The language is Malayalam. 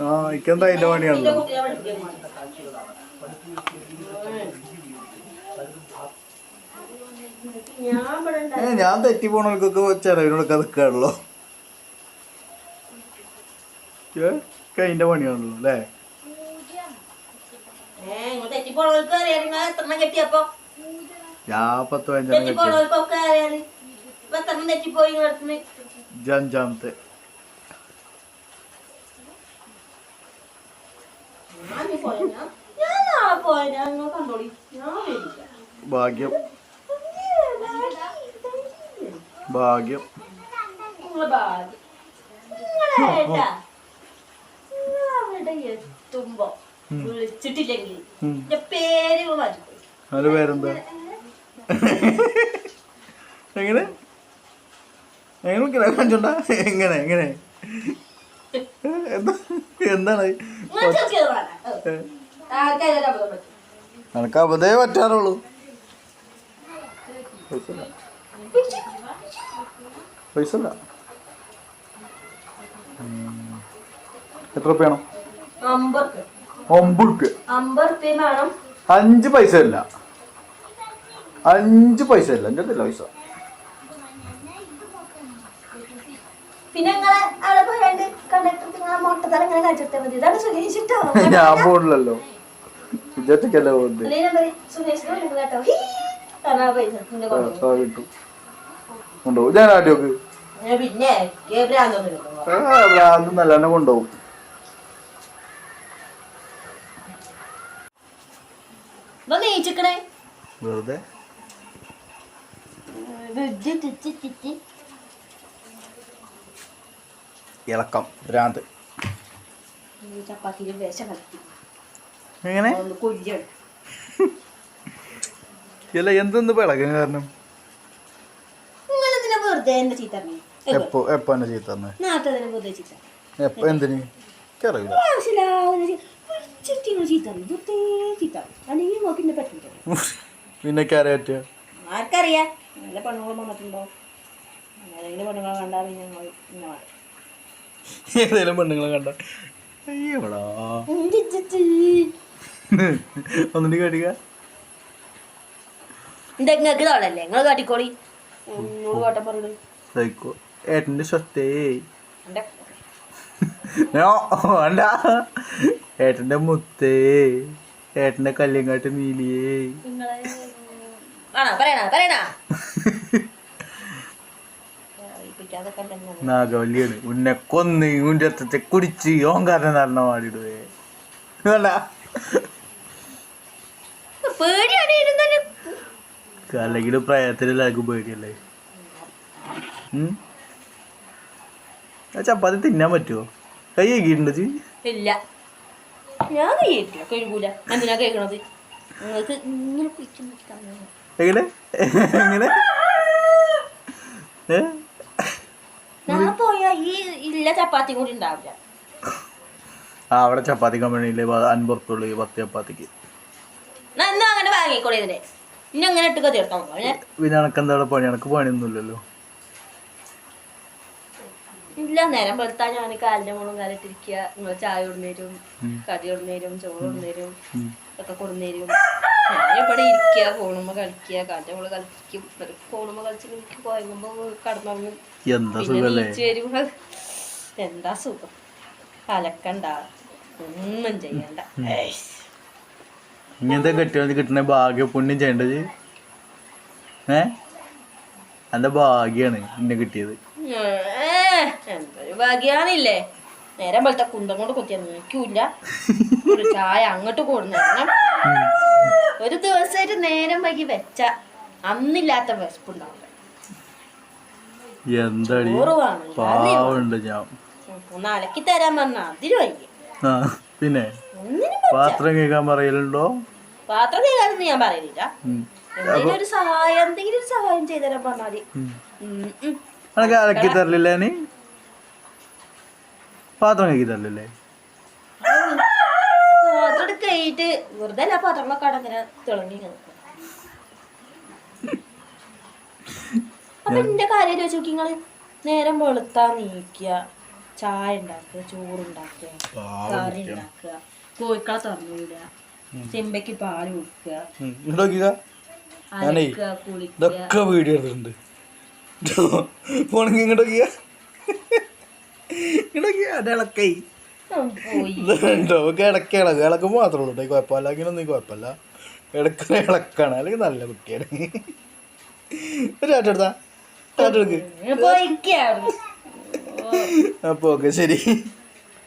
ആ ഇക്കെന്താ അതിന്റെ പണിയാണല്ലോ. ഞാൻ തെറ്റി പോണവർക്കൊക്കെ ചെലവിനൊക്കെ നിൽക്കാണല്ലോ. അതിന്റെ പണിയാണല്ലോ അല്ലേ. ഞാൻ 10-15 അഞ്ചാമത്തെ ഭാഗ്യം ഭാഗ്യം. അത് പേരെന്താ? എങ്ങനെ എങ്ങനെ കഞ്ചോണ്ടാ? എങ്ങനെ എങ്ങനെ എന്താണ് എനക്ക് അബദ്ധേ പറ്റാറുള്ളൂ. പൈസ എത്ര റുപ്യാണോ? 50 റുപ്യ. 5 പൈസ ഇല്ല, 5 പൈസ ഇല്ല. എൻ്റെ അടുത്തില്ല പൈസ. ഞാൻ പോണില്ലല്ലോ, വിജയത്തേക്കല്ലേ പോകുന്നത്. കൊണ്ടുപോകും ഞാൻ ആദ്യമൊക്കെ നല്ലതന്നെ കൊണ്ടുപോകും. വെറുതെ ഇളക്കം ഭ്രാന്ത്. എങ്ങനെ അല്ല എന്തെന്ന് പിളകാൻ കാരണം? എപ്പോ എന്നെ ചീത്ത എന്തിന് പിന്നെ ആർക്കറിയാ? നല്ല പെണ്ണുങ്ങളും വന്നിട്ടുണ്ടോ? ഏതെങ്കിലും പെണ്ണുങ്ങളെ കണ്ടാ ഏതെങ്കിലും പെണ്ണുങ്ങളെ കണ്ട ഒന്നിട്ട് കാട്ടിക്ക. നിങ്ങൾക്ക് തോളല്ലേ, നിങ്ങൾ കാട്ടിക്കോളി. ഏട്ടന്റെ സ്വത്തേ വേണ്ട, ഏട്ടന്റെ മുത്തേ, ഏട്ടന്റെ കല്യങ്കാട്ട് നീലിയേ. നാഗവല്ലിയാണ് ഉന്നെ കൊന്ന് ഉന്റെ അത്തത്തെ കുടിച്ച് ഓങ്കാരനെ നടന്ന പാടിടുവേ. അല്ലെങ്കിൽ പ്രായത്തിലെല്ലാവർക്കും പേടിയല്ലേ. ചപ്പാത്തി തിന്നാൻ പറ്റുമോ? കൈ കഴിക്കിട്ടുണ്ട്? ഇല്ല, ഞാൻ കഴിക്കൂല. എന്തിനാ കഴിക്കണത്? എങ്ങനെ എങ്ങനെ ഞാൻ പോയാ ഈ ഇല്ല ചപ്പാത്തി കൂടി ഉണ്ടാവില്ല. അവിടെ ചപ്പാത്തി കമ്പനിയിലെ 50 ഉറുപ്പുള്ളൂ 10 ചപ്പാത്തിക്ക്. അങ്ങനെ വാങ്ങിക്കോളി. ഇതിനെ ഇനി അങ്ങനെ ഇട്ട് തീർത്താ പിന്നെ എനക്കെന്താ പണി? എനക്ക് പണിയൊന്നുമില്ലല്ലോ. ഇല്ല, നേരം വെളുത്താ ഞാൻ കാലിന്റെ മുകളും കാലിട്ടിരിക്കുക. നിങ്ങൾ ചായ കൊടുന്നേരും, കടി കൊടുന്നേരും, ചോറ് കൊടുന്നേരും, ഒക്കെ കൊടുന്നേരും. ഞാനിവിടെ ഇരിക്കുക, ഫോണുമ്പോ കളിക്കുക, കാലിന്റെ മുകളിൽ കളിക്കും. ഫോണുമ്പോ കളിച്ച് എനിക്ക് പോയപ്പോ കടന്നുറങ്ങും. വരും. എന്താ സുഖം, കലക്കണ്ട, ഒന്നും ചെയ്യണ്ട. ഇങ്ങനത്തെ കെട്ടിയത് കിട്ടുന്ന ഭാഗ്യ പുണ്യം ചെയ്യേണ്ടത്. എന്റെ ഭാഗ്യാണ് എന്നെ കിട്ടിയത്. എന്തൊരു ഭാഗ്യാണില്ലേ. നേരം പോലത്തെ കുന്തം കൊണ്ട് കുത്തിയാൽ നിൽക്കൂല. ഒരു ചായ അങ്ങോട്ട് കൊടുന്നേരണം. ഒരു ദിവസമായിട്ട് നേരം വൈകി വെച്ച അന്നില്ലാത്ത വിശപ്പുണ്ടാവില്ല. ഒന്ന് അലക്കി തരാൻ പറഞ്ഞ അതിന് വൈകി. പിന്നെ പാത്രം കേൾക്കാൻ പറയലുണ്ടോ? പാത്രം കേൾക്കാനൊന്നും ഞാൻ പറയലില്ല. എന്തെങ്കിലും ഒരു സഹായം ചെയ്തരാൻ പറഞ്ഞാല് അലക്കി തരലില്ലേ? നീ പാത്രം കഴുകി തരലില്ലേ? പാത്രം എടുക്കയിട്ട് വെറുതെ എല്ലാ പാത്രങ്ങളൊക്കെ അങ്ങനെ തിളങ്ങി കിടക്കും. അപ്പൊ എന്റെ കാര്യം ചോദിച്ചു നോക്കി. നിങ്ങള് നേരം വെളുത്താ നീക്കുക, ചായ ഉണ്ടാക്കുക, ചോറുണ്ടാക്കുക, കറി ഉണ്ടാക്കുക, കോഴിക്കളെ തുറന്നു വിടുക, ചെമ്പയ്ക്ക് പാല് കൊടുക്കുക, അലക്കുക, കുളിക്കുക. ഇതൊക്കെ വീഡിയോ എടുത്തിട്ടുണ്ട്. ഫോണെങ്കിൽ ഇങ്ങോട്ടൊക്കെയാ ഇളക്കൈ ഇടയ്ക്ക് ഇളക്ക് മാത്രമേ ഉള്ളൂ. കുഴപ്പമില്ല, അങ്ങനെയൊന്നും കുഴപ്പമില്ല. ഇടയ്ക്ക് ഇളക്കാണ്, അല്ലെങ്കിൽ നല്ല കുട്ടിയാണ്. ടാറ്റെടുത്താ ടാറ്റെടുക്ക്. അപ്പോൾ ഓക്കെ, ശരി.